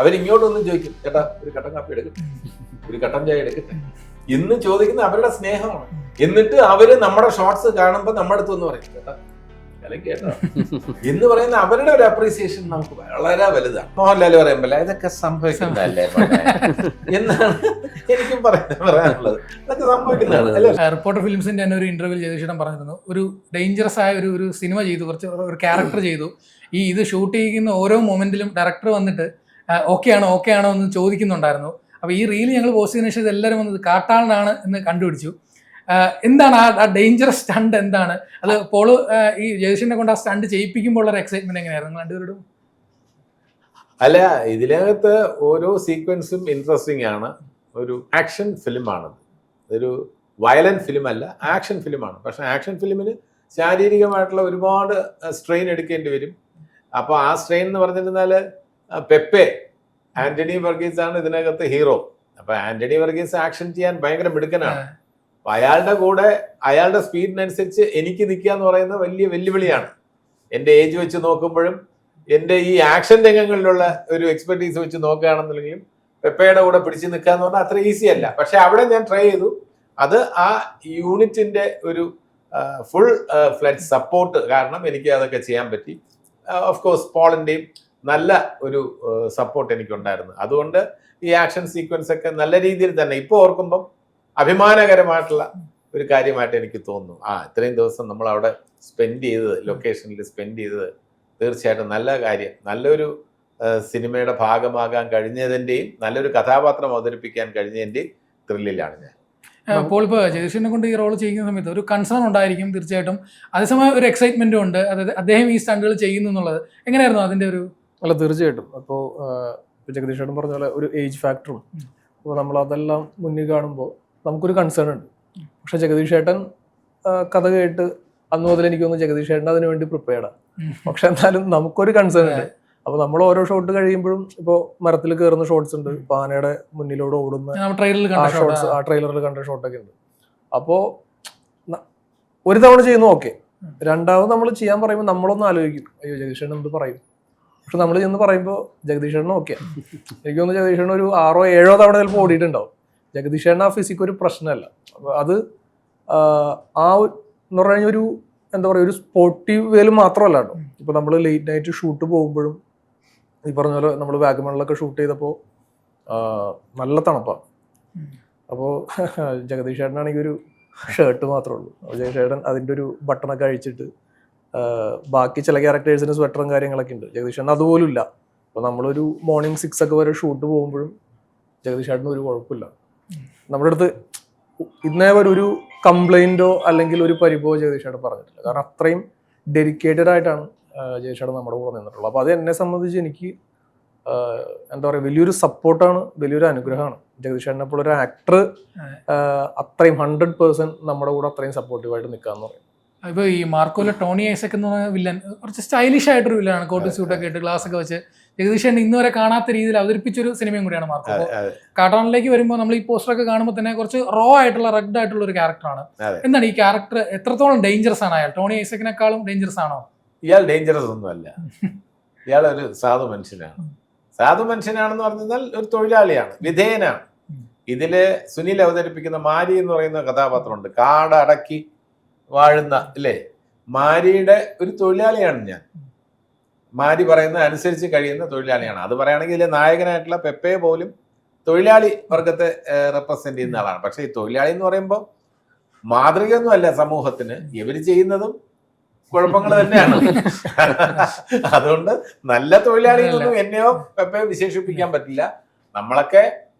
അവരിങ്ങോട്ടൊന്നും ചോദിക്കും, ചേട്ടാ ഒരു കട്ടൻ കാപ്പി എടുക്കട്ടെ, ഒരു കട്ടൻ ചായ എടുക്കട്ടെ എന്ന് ചോദിക്കുന്ന അവരുടെ സ്നേഹമാണ്. എന്നിട്ട് അവര് നമ്മുടെ ഷോർട്സ് കാണുമ്പോൾ നമ്മുടെ അടുത്ത് എന്ന് പറയും, ചേട്ടാ കേട്ടോ എന്ന് പറയുന്ന അവരുടെ ഒരു അപ്രീസിയേഷൻ നമുക്ക് വളരെ വലുതാണ്. മോഹൻലാൽ പറയുമ്പോ ഇതൊക്കെ സംഭവിക്കുന്നതല്ലേ എന്നാണ് എനിക്കും പറയാനുള്ളത്. ഇതൊക്കെ സംഭവിക്കുന്നതാണ്. റിപ്പോർട്ടർ ഫിലിംസിന്റെ തന്നെ ഒരു ഇന്റർവ്യൂ ജയതിഷേട്ടൻ പറഞ്ഞിരുന്നു, ഒരു ഡേഞ്ചറസ് ആയ ഒരു സിനിമ ചെയ്തു, കുറച്ച് ഒരു ക്യാരക്ടർ ചെയ്തു. ഇത് ഷൂട്ട് ചെയ്യുന്ന ഓരോ മൊമെന്റിലും ഡയറക്ടർ വന്നിട്ട് ഓക്കെ ആണോ എന്ന് ചോദിക്കുന്നുണ്ടായിരുന്നു. അപ്പൊ ഈ റീൽ ഞങ്ങൾ പോസ്റ്റ് ചെയ്യുന്ന ശേഷം എല്ലാവരും വന്നത് കാട്ടാളനാണ് എന്ന് കണ്ടുപിടിച്ചു. എന്താണ് ആ ഡേഞ്ചറസ് സ്റ്റണ്ട് എന്താണ് അത്? പോള് ഈ ജയതിഷേട്ടനെ കൊണ്ട് ആ സ്റ്റണ്ട് ചെയ്യിപ്പിക്കുമ്പോൾ ഉള്ള എക്സൈറ്റ്മെന്റ് എങ്ങനെയായിരുന്നു രണ്ടുപേരോടും? അല്ല, ഇതിനകത്ത് ഓരോ സീക്വൻസും ഇൻട്രസ്റ്റിംഗ് ആണ്. ഒരു ആക്ഷൻ ഫിലിമാണത്, ഒരു വയലന്റ് ഫിലിം അല്ല, ആക്ഷൻ ഫിലിമാണ്. പക്ഷെ ആക്ഷൻ ഫിലിമിന് ശാരീരികമായിട്ടുള്ള ഒരുപാട് സ്ട്രെയിൻ എടുക്കേണ്ടി വരും. അപ്പോൾ ആ സ്ട്രെയിൻ എന്ന് പറഞ്ഞിരുന്നാൽ പെപ്പെ, ആന്റണി വർഗീസ് ആണ് ഇതിനകത്ത് ഹീറോ. അപ്പൊ ആന്റണി വർഗീസ് ആക്ഷൻ ചെയ്യാൻ ഭയങ്കര മിടുക്കനാണ്. അപ്പൊ അയാളുടെ കൂടെ അയാളുടെ സ്പീഡിനനുസരിച്ച് എനിക്ക് നിൽക്കുക എന്ന് പറയുന്ന വലിയ വെല്ലുവിളിയാണ്. എൻ്റെ ഏജ് വെച്ച് നോക്കുമ്പോഴും എൻ്റെ ഈ ആക്ഷൻ രംഗങ്ങളിലുള്ള ഒരു എക്സ്പെർട്ടീസ് വെച്ച് നോക്കുകയാണെന്നുണ്ടെങ്കിലും പെപ്പയുടെ കൂടെ പിടിച്ചു നിൽക്കുക എന്ന് പറഞ്ഞാൽ അത്ര ഈസി അല്ല. പക്ഷെ അവിടെ ഞാൻ ട്രൈ ചെയ്തു. അത് ആ യൂണിറ്റിന്റെ ഒരു ഫുൾ ഫ്ലെഡ്ജ് സപ്പോർട്ട് കാരണം എനിക്ക് അതൊക്കെ ചെയ്യാൻ പറ്റി. ഓഫ് കോഴ്സ് പോളിന്റെയും നല്ല ഒരു സപ്പോർട്ട് എനിക്കുണ്ടായിരുന്നു. അതുകൊണ്ട് ഈ ആക്ഷൻ സീക്വൻസ് ഒക്കെ നല്ല രീതിയിൽ തന്നെ ഇപ്പോൾ ഓർക്കുമ്പം അഭിമാനകരമായിട്ടുള്ള ഒരു കാര്യമായിട്ട് എനിക്ക് തോന്നുന്നു. ഇത്രയും ദിവസം നമ്മൾ അവിടെ സ്പെൻഡ് ചെയ്തത്, ലൊക്കേഷനിൽ സ്പെൻഡ് ചെയ്തത് തീർച്ചയായിട്ടും നല്ല കാര്യം. നല്ലൊരു സിനിമയുടെ ഭാഗമാകാൻ കഴിഞ്ഞതിൻ്റെയും നല്ലൊരു കഥാപാത്രം അവതരിപ്പിക്കാൻ കഴിഞ്ഞതിൻ്റെയും ത്രില്ലിലാണ് ഞാൻ. അപ്പോൾ ഇപ്പോൾ ജയതിഷേട്ടനെ കൊണ്ട് ഈ റോൾ ചെയ്യുന്ന സമയത്ത് ഒരു കൺസേൺ ഉണ്ടായിരിക്കും തീർച്ചയായിട്ടും, അതേസമയം ഒരു എക്സൈറ്റ്മെന്റും ഉണ്ട്. അതായത് അദ്ദേഹം ഈ സ്റ്റണ്ടുകൾ ചെയ്യുന്നു എന്നുള്ളത് എങ്ങനെയായിരുന്നു അതിന്റെ ഒരു? അല്ല, തീർച്ചയായിട്ടും. അപ്പോൾ ജഗദീഷേട്ടൻ പറഞ്ഞ പോലെ ഒരു ഏജ് ഫാക്ടറും, അപ്പോൾ നമ്മൾ അതെല്ലാം മുന്നിൽ കാണുമ്പോൾ നമുക്കൊരു കൺസേൺ ഉണ്ട്. പക്ഷെ ജഗദീഷേട്ടൻ കഥ കേട്ട് അന്ന് മുതൽ എനിക്ക് തോന്നുന്നു ജഗദീഷേട്ടൻ അതിനു വേണ്ടി പ്രിപ്പയർഡാണ്. പക്ഷെ എന്നാലും നമുക്കൊരു കൺസേൺ ഉണ്ട്. അപ്പോൾ നമ്മൾ ഓരോ ഷോട്ട് കഴിയുമ്പോഴും ഇപ്പോൾ മരത്തിൽ കയറുന്ന ഷോട്ട്സ് ഉണ്ട്, ആനയുടെ മുന്നിലൂടെ ഓടുന്ന ഷോട്ട്സ്, ആ ട്രെയിലറിൽ കണ്ട ഷോട്ടൊക്കെ ഉണ്ട്. അപ്പോൾ ഒരു തവണ ചെയ്യുന്നു ഓക്കെ, രണ്ടാമത് നമ്മൾ ചെയ്യാൻ പറയുമ്പോൾ നമ്മളൊന്ന് ആലോചിക്കും, അയ്യോ ജഗദീഷേട്ടൻ എന്ത് പറയും. പക്ഷെ നമ്മൾ ചെന്ന് പറയുമ്പോൾ ജഗദീഷേട്ടൻ ഓക്കെ. എനിക്ക് തോന്നുന്നു ജഗദീഷേട്ടൻ ഒരു 6 or 7 തവണ ചിലപ്പോൾ ഓടിയിട്ടുണ്ടാവും. ജഗദീഷേട്ടൻ ആ ഫിസിക്ക് ഒരു പ്രശ്നമല്ല. അപ്പോൾ അത് എന്ന് പറഞ്ഞു കഴിഞ്ഞാൽ ഒരു എന്താ പറയുക, ഒരു സ്പോർട്ടീവ് വേയിൽ മാത്രമല്ല കേട്ടോ. ഇപ്പോൾ നമ്മൾ ലേറ്റ് നൈറ്റ് ഷൂട്ട് പോകുമ്പോഴും ഈ പറഞ്ഞ പോലെ നമ്മൾ വാഗമണിലൊക്കെ ഷൂട്ട് ചെയ്തപ്പോൾ നല്ല തണുപ്പാണ്. അപ്പോൾ ജഗദീഷേട്ടനാണെങ്കിൽ ഒരു ഷർട്ട് മാത്രമേ ഉള്ളൂ. അപ്പോൾ ജഗദീഷേട്ടൻ അതിൻ്റെ ഒരു ബട്ടണൊക്കെ അഴിച്ചിട്ട്, ബാക്കി ചില ക്യാരക്ടേഴ്സിന് സ്വെറ്ററും കാര്യങ്ങളൊക്കെ ഉണ്ട്, ജഗദീഷേട്ടൻ അതുപോലും ഇല്ല. അപ്പോൾ നമ്മളൊരു മോർണിംഗ് 6 ഒക്കെ വരെ ഷൂട്ട് പോകുമ്പോഴും ജഗദീഷേട്ടന് ഒരു കുഴപ്പമില്ല. നമ്മുടെ അടുത്ത് ഇന്നേ വരെ ഒരു കംപ്ലൈൻറ്റോ അല്ലെങ്കിൽ ഒരു പരിഭവോ ജഗദീഷേട്ടൻ പറഞ്ഞിട്ടില്ല. കാരണം അത്രയും ഡെഡിക്കേറ്റഡ് ആയിട്ടാണ് ജഗദീഷേട്ടൻ നമ്മുടെ കൂടെ നിന്നിട്ടുള്ളത്. അപ്പോൾ അത് എന്നെ സംബന്ധിച്ച് എനിക്ക് എന്താ പറയുക, വലിയൊരു സപ്പോർട്ടാണ്, വലിയൊരു അനുഗ്രഹമാണ്. ജഗദീഷേട്ടനെ പോലെ ഒരു ആക്ടർ അത്രയും 100% നമ്മുടെ കൂടെ അത്രയും സപ്പോർട്ടീവായിട്ട് നിൽക്കാന്ന് പറയും. ഇപ്പൊ ഈ മാർക്കോയിലെ ടോണി ഐസക് എന്ന് പറഞ്ഞ വില്ലൻ കുറച്ച് സ്റ്റൈലിഷ് ആയിട്ടൊരു വില്ലനാണ്, കോട്ട് സ്യൂട്ടൊക്കെ ഇട്ട് ഗ്ലാസ് ഒക്കെ വെച്ച്. ജഗദീഷേട്ടൻ ഇന്നുവരെ കാണാത്ത രീതിയിൽ അവതരിപ്പിച്ചൊരു സിനിമയും കൂടിയാണ് മാർക്കോ. കാട്ടാണിലേക്ക് വരുമ്പോൾ നമ്മൾ ഈ പോസ്റ്ററൊക്കെ കാണുമ്പോൾ തന്നെ കുറച്ച് റോ ആയിട്ടുള്ള റഗ്ഡ് ആയിട്ടുള്ള ഒരു ക്യാരക്ടറാണ്. എന്താണ് ഈ ക്യാരക്ടർ എത്രത്തോളം ഡേഞ്ചറസ് ആണ്? അയാൾ ടോണി ഐസക്കിനെക്കാളും ഡേഞ്ചറസ് ആണോ? ഇയാൾ ഡേഞ്ചറസ് ഒന്നുമല്ല. ഇയാൾ ഒരു സാധു മനുഷ്യനാണ്. സാധു മനുഷ്യനാണെന്ന് പറഞ്ഞാൽ ഒരു തൊഴിലാളിയാണ്, വിധേയനാണ്. ഇതില് സുനിൽ അവതരിപ്പിക്കുന്ന മാരി എന്ന് പറയുന്ന കഥാപാത്രമുണ്ട്. കാടടക്കി വാഴുന്ന അല്ലേ, മാരിയുടെ ഒരു തൊഴിലാളിയാണ് ഞാൻ. മാരി പറയുന്നത് അനുസരിച്ച് കഴിയുന്ന തൊഴിലാളിയാണ്. അത് പറയുകയാണെങ്കിൽ നായകനായിട്ടുള്ള പെപ്പെ പോലും തൊഴിലാളി വർഗത്തെ റെപ്രസെന്റ് ചെയ്യുന്ന ആളാണ്. പക്ഷെ ഈ തൊഴിലാളി എന്ന് പറയുമ്പോൾ മാതൃകയൊന്നും അല്ല സമൂഹത്തിന്. ഇവർ ചെയ്യുന്നതും കുഴപ്പങ്ങൾ തന്നെയാണ്. അതുകൊണ്ട് നല്ല തൊഴിലാളി എന്നൊന്നും എന്നെയോ പെപ്പയോ വിശേഷിപ്പിക്കാൻ പറ്റില്ല. നമ്മളൊക്കെ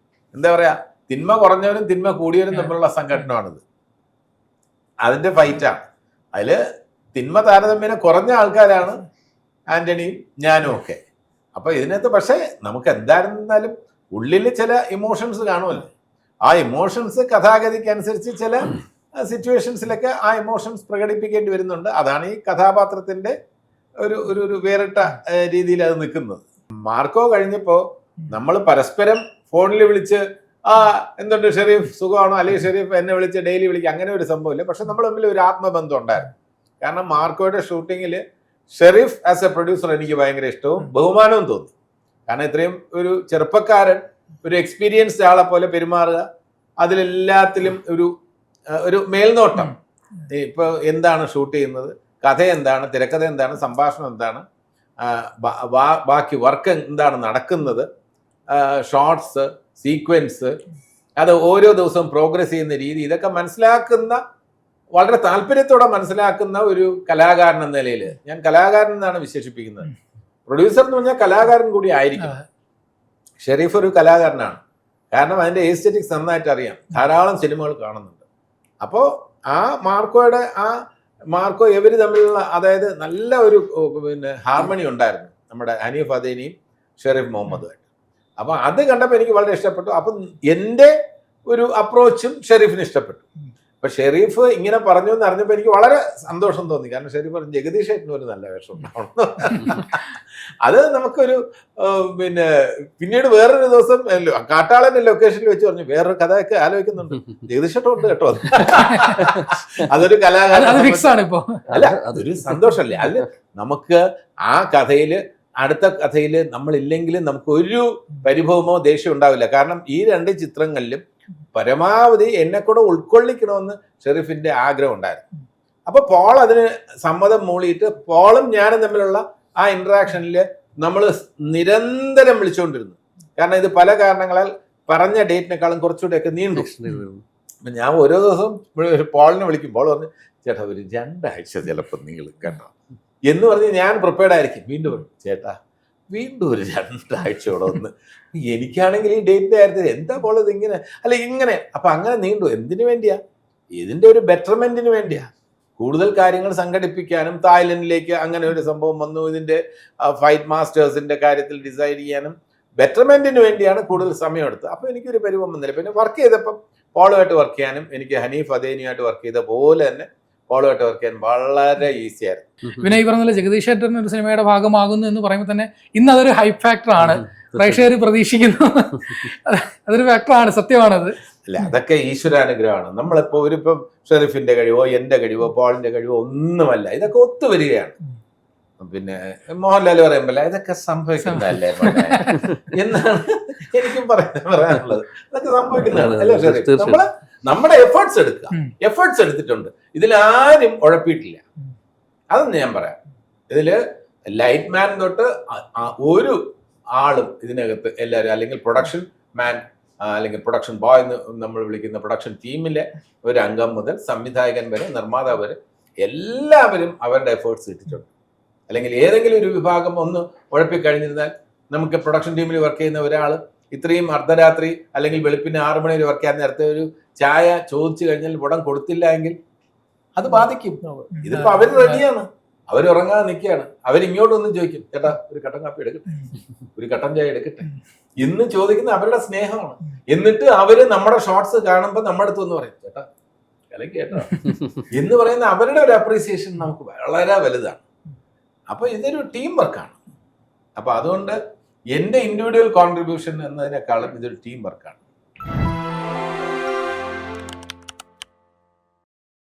എന്താ പറയാ, തിന്മ കുറഞ്ഞവരും തിന്മ കൂടിയവരും തമ്മിലുള്ള സംഘടനയാണിത്. അതിന്റെ ഫൈറ്റാണ്. അതില് തിന്മ താരതമ്യേന കുറഞ്ഞ ആൾക്കാരാണ് ആന്റണിയും ഞാനും ഒക്കെ. അപ്പൊ ഇതിനകത്ത് പക്ഷേ നമുക്ക് എന്തായിരുന്നാലും ഉള്ളിൽ ചില ഇമോഷൻസ് കാണുമല്ലോ. ആ ഇമോഷൻസ് കഥാഗതിക്ക് അനുസരിച്ച് ചില സിറ്റുവേഷൻസിലൊക്കെ ആ ഇമോഷൻസ് പ്രകടിപ്പിക്കേണ്ടി വരുന്നുണ്ട്. അതാണ് ഈ കഥാപാത്രത്തിന്റെ ഒരു വേറിട്ട രീതിയിൽ അത് നിൽക്കുന്നത്. മാർക്കോ കഴിഞ്ഞപ്പോൾ നമ്മൾ പരസ്പരം ഫോണിൽ വിളിച്ച് എന്തുണ്ട് ഷെരീഫ് സുഖമാണോ, അല്ലെങ്കിൽ ഷെരീഫ് എന്നെ വിളിച്ച് ഡെയിലി വിളിക്കുക, അങ്ങനെ ഒരു സംഭവമില്ല. പക്ഷെ നമ്മൾ തമ്മിൽ ഒരു ആത്മബന്ധം ഉണ്ടായിരുന്നു. കാരണം മാർക്കോയുടെ ഷൂട്ടിങ്ങിൽ ഷെരീഫ് ആസ് എ പ്രൊഡ്യൂസർ എനിക്ക് ഭയങ്കര ഇഷ്ടവും ബഹുമാനവും തോന്നി. കാരണം ഇത്രയും ഒരു ചെറുപ്പക്കാരൻ ഒരു എക്സ്പീരിയൻസ്ഡ് ആളെ പോലെ പെരുമാറുക, അതിലെല്ലാത്തിലും ഒരു മേൽനോട്ടം. ഇപ്പൊ എന്താണ് ഷൂട്ട് ചെയ്യുന്നത്, കഥ എന്താണ്, തിരക്കഥ എന്താണ്, സംഭാഷണം എന്താണ്, ബാക്കി വർക്ക് എന്താണ് നടക്കുന്നത്, ഷോർട്സ്, സീക്വൻസ്, അത് ഓരോ ദിവസവും പ്രോഗ്രസ് ചെയ്യുന്ന രീതി, ഇതൊക്കെ മനസ്സിലാക്കുന്ന, വളരെ താല്പര്യത്തോടെ മനസ്സിലാക്കുന്ന ഒരു കലാകാരൻ എന്ന നിലയിൽ ഞാൻ കലാകാരൻ എന്നാണ് വിശേഷിപ്പിക്കുന്നത്. പ്രൊഡ്യൂസർ എന്ന് പറഞ്ഞാൽ കലാകാരൻ കൂടി ആയിരിക്കും. ഷെരീഫ് ഒരു കലാകാരനാണ്, കാരണം അതിന്റെ എസ്തെറ്റിക്സ് നന്നായിട്ട് അറിയാം, ധാരാളം സിനിമകൾ കാണുന്നുണ്ട്. അപ്പോൾ ആ മാർക്കോ ഇവർ തമ്മിലുള്ള, അതായത് നല്ല ഒരു ഹാർമണി ഉണ്ടായിരുന്നു നമ്മുടെ ഹനീഫ് അദേനിയും ഷെരീഫ് മുഹമ്മദുമായിട്ട്. അപ്പൊ അത് കണ്ടപ്പോൾ എനിക്ക് വളരെ ഇഷ്ടപ്പെട്ടു. അപ്പം എൻ്റെ ഒരു അപ്രോച്ചും ഷെരീഫിന് ഇഷ്ടപ്പെട്ടു. അപ്പൊ ഷെരീഫ് ഇങ്ങനെ പറഞ്ഞു എന്ന് അറിഞ്ഞപ്പോൾ എനിക്ക് വളരെ സന്തോഷം തോന്നി. കാരണം ഷെരീഫ് പറഞ്ഞു ജഗദീഷ് ഏട്ടന് ഒരു നല്ല വേഷം ഉണ്ടാവണം. അത് നമുക്കൊരു പിന്നീട് വേറൊരു ദിവസം കാട്ടാളന്റെ ലൊക്കേഷനിൽ വെച്ച് പറഞ്ഞു വേറൊരു കഥയൊക്കെ ആലോചിക്കുന്നുണ്ട്, ജഗദീഷ് ഏട്ടൻ ഉണ്ട് കേട്ടോ. അതൊരു കലാകാരൻ അല്ല, അതൊരു സന്തോഷമല്ലേ. അത് നമുക്ക് ആ കഥയില്, അടുത്ത കഥയിൽ നമ്മളില്ലെങ്കിലും നമുക്ക് ഒരു പരിഭവമോ ദേഷ്യം ഉണ്ടാവില്ല. കാരണം ഈ 2 ചിത്രങ്ങളിലും പരമാവധി എന്നെ കൂടെ ഉൾക്കൊള്ളിക്കണമെന്ന് ഷെരീഫിന്റെ ആഗ്രഹം ഉണ്ടായിരുന്നു. അപ്പൊ പോൾ അതിന് സമ്മതം മൂളിയിട്ട് പോളും ഞാനും തമ്മിലുള്ള ആ ഇന്ററാക്ഷനിൽ നമ്മൾ നിരന്തരം വിളിച്ചുകൊണ്ടിരുന്നു. കാരണം ഇത് പല കാരണങ്ങളാൽ പറഞ്ഞ ഡേറ്റിനേക്കാളും കുറച്ചുകൂടെയൊക്കെ നീണ്ടു. അപ്പൊ ഞാൻ ഓരോ ദിവസം പോളിനെ വിളിക്കും. പോൾ പറഞ്ഞു ചേട്ടാ ഒരു 2 ആഴ്ച ചിലപ്പോൾ നീളും കേട്ടോ എന്ന് പറഞ്ഞ് ഞാൻ പ്രിപ്പയർഡ് ആയിരിക്കും. വീണ്ടും പറയും ചേട്ടാ വീണ്ടും ഒരു 2 ആഴ്ചയോടെ ഒന്ന്. എനിക്കാണെങ്കിൽ ഈ ഡേറ്റിന്റെ കാര്യത്തിൽ എന്താ പോലെ ഇത് ഇങ്ങനെ അല്ല ഇങ്ങനെ. അപ്പൊ അങ്ങനെ നീണ്ടു. എന്തിനു വേണ്ടിയാ? ഇതിന്റെ ഒരു ബെറ്റർമെന്റിന് വേണ്ടിയാ. കൂടുതൽ കാര്യങ്ങൾ സംഘടിപ്പിക്കാനും, തായ്ലൻഡിലേക്ക് അങ്ങനെ ഒരു സംഭവം വന്നു, ഇതിന്റെ ഫൈറ്റ് മാസ്റ്റേഴ്സിന്റെ കാര്യത്തിൽ ഡിസൈഡ് ചെയ്യാനും ബെറ്റർമെന്റിന് വേണ്ടിയാണ് കൂടുതൽ സമയം എടുത്തത്. അപ്പൊ എനിക്കൊരു പരിവം വന്നില്ല. പിന്നെ വർക്ക് ചെയ്തപ്പം പോളുമായിട്ട് വർക്ക് ചെയ്യാനും, എനിക്ക് ഹനീഫ് അദേനിയുമായിട്ട് വർക്ക് ചെയ്ത പോലെ തന്നെ പോളുമായിട്ട് വർക്ക് ചെയ്യാൻ വളരെ ഈസി ആയിരുന്നു. പിന്നെ ഈ പറഞ്ഞ ജഗദീഷ് ഏട്ടൻ ഒരു സിനിമയുടെ ഭാഗമാകുന്നു എന്ന് പറയുമ്പോൾ തന്നെ ഇന്ന് അതൊരു ഹൈപ്പ് ഫാക്ടറാണ്, പ്രേക്ഷകർ പ്രതീക്ഷിക്കുന്നു. അതൊരു ഫാക്ടറാണ്, സത്യമാണത്. അല്ല, അതൊക്കെ ഈശ്വരാനുഗ്രഹമാണ്. നമ്മളിപ്പോ ഒരിപ്പം ഷെരീഫിന്റെ കഴിവോ എന്റെ കഴിവോ പോളിന്റെ കഴിവോ ഒന്നുമല്ല, ഇതൊക്കെ ഒത്തുവരികയാണ്. പിന്നെ മോഹൻലാൽ പറയുമ്പോൾ ഇതൊക്കെ സംഭവിക്കുന്നതല്ലേ എന്നാണ് എനിക്കും പറയാനുള്ളത്. ഇതൊക്കെ സംഭവിക്കുന്നതാണ് അല്ലേ ഷെരീഫ്? നമ്മുടെ എഫേർട്സ് എടുക്കുക. എഫേർട്സ് എടുത്തിട്ടുണ്ട്, ഇതിലാരും ഉഴപ്പിയിട്ടില്ല. അതൊന്ന് ഞാൻ പറയാം. ഇതില് ലൈറ്റ് മാൻ തൊട്ട് ഒരു ആളും ഇതിനകത്ത് എല്ലാവരും, അല്ലെങ്കിൽ പ്രൊഡക്ഷൻ മാൻ അല്ലെങ്കിൽ പ്രൊഡക്ഷൻ ബോയ് എന്ന് നമ്മൾ വിളിക്കുന്ന പ്രൊഡക്ഷൻ ടീമിലെ ഒരു അംഗം മുതൽ സംവിധായകൻ വരെ നിർമ്മാതാവ് വരെ എല്ലാവരും അവരുടെ എഫേർട്സ് ഇട്ടിട്ടുണ്ട്. അല്ലെങ്കിൽ ഏതെങ്കിലും ഒരു വിഭാഗം ഒന്ന് ഉഴപ്പിക്കഴിഞ്ഞിരുന്നാൽ നമുക്ക് പ്രൊഡക്ഷൻ ടീമിൽ വർക്ക് ചെയ്യുന്ന ഒരാൾ ഇത്രയും അർദ്ധരാത്രി അല്ലെങ്കിൽ വെളുപ്പിന് 6 മണി വരെ വർക്ക് ചെയ്യാൻ നേരത്തെ ഒരു ചായ ചോദിച്ചു കഴിഞ്ഞാൽ ഉടൻ കൊടുത്തില്ല എങ്കിൽ അത് ബാധിക്കും. ഇതിപ്പോ അവർ റെഡിയാണ്, അവർ ഉറങ്ങാതെ നിൽക്കുകയാണ്. അവരിങ്ങോട്ടൊന്നും ചോദിക്കും ചേട്ടാ ഒരു കട്ടൻ കാപ്പി എടുക്കട്ടെ, ഒരു കട്ടൻ ചായ എടുക്കട്ടെ എന്ന് ചോദിക്കുന്ന അവരുടെ സ്നേഹമാണ്. എന്നിട്ട് അവര് നമ്മുടെ ഷോർട്സ് കാണുമ്പോൾ നമ്മുടെ അടുത്ത് ഒന്ന് പറയും ചേട്ടാ അല്ലെങ്കിൽ കേട്ടോ എന്ന് പറയുന്ന അവരുടെ ഒരു അപ്രീസിയേഷൻ നമുക്ക് വളരെ വലുതാണ്. അപ്പൊ ഇതൊരു ടീം വർക്കാണ്. അപ്പൊ അതുകൊണ്ട് എന്റെ ഇൻഡിവിജ്വൽ കോൺട്രിബ്യൂഷൻ എന്നതിനേക്കാളും ഇതൊരു ടീം വർക്കാണ്.